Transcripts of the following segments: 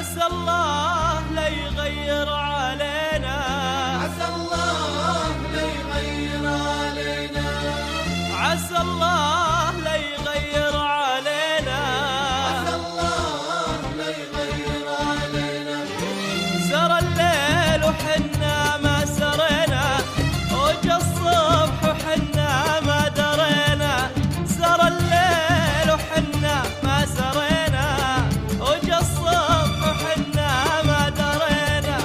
عسى الله لا يغير علينا، عسى الله لا يغير علينا، عسى الله لا يغير علينا، عسى الله لا يغير علينا. سرى الليل وحنا ما سرينا، وجا الصبح وحنا ما درينا، سرى الليل وحنا ما سرينا، وجا الصبح وحنا ما درينا،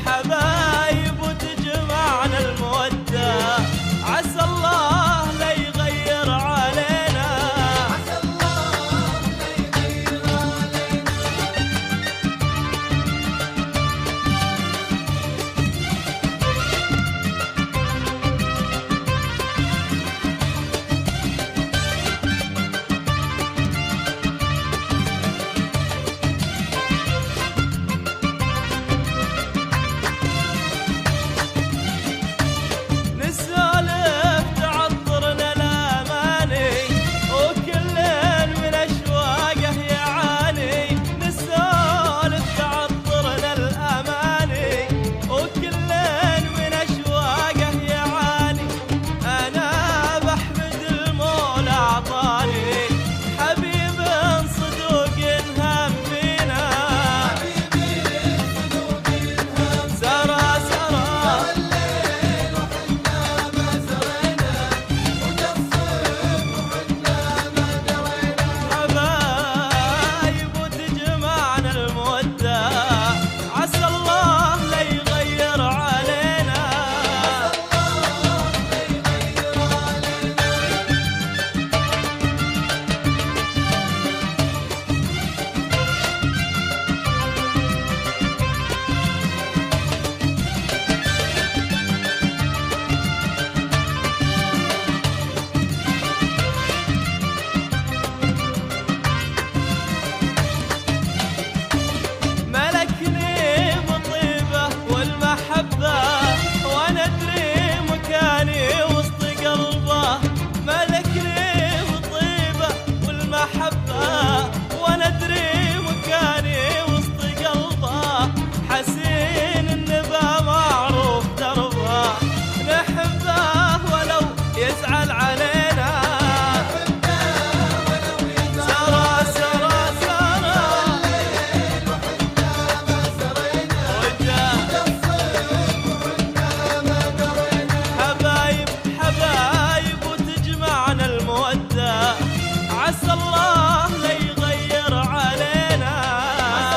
حبايب وتجمعنا المودة، عسى الله لا يغير علينا، عسى الله لا يغير علينا. نسولف تعطرنا الأماني، وكل من أشواقه يعاني، نسولف تعطرنا الأماني، وكل من أشواقه يعاني، أنا بحمد المولى أعطاني حبيب صدوق هم فينا، حبيبي صدوق الهم سرى سرى الليل وحنا ما سرينا، وجا الصبح وحنا ما درينا. حبايب وتجمعنا المودة، عسى الله لا يغير علينا، الله لا يغير علينا. ملكني بطيبة والمحبة، وأنا أدري مكاني وسط قلبه، ملكني بطيبة والمحبة، وأنا أدري مكاني وسط قلبه، حسين النبا معروف دربه، نحبه ولو يزعل علينا، سرى سرى سرى الليل وحنا ما سرينا، وجا وجا الصبح وحنا ما درينا. حبايب حبايب وتجمعنا المودة، عسى الله لا يغير علينا،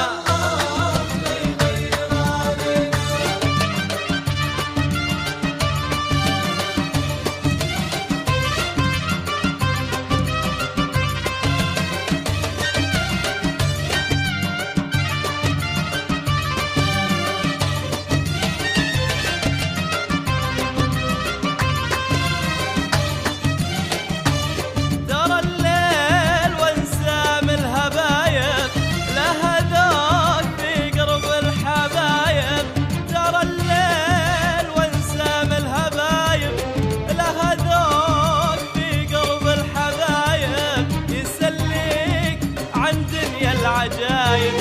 الله لا يغير علينا. ترى الليل وانسام الهبايب، لها ذوق في قرب الحبايب، ترى الليل وانسام الهبايب، لها ذوق في قرب الحبايب، يسليك عن دنيا العجايب،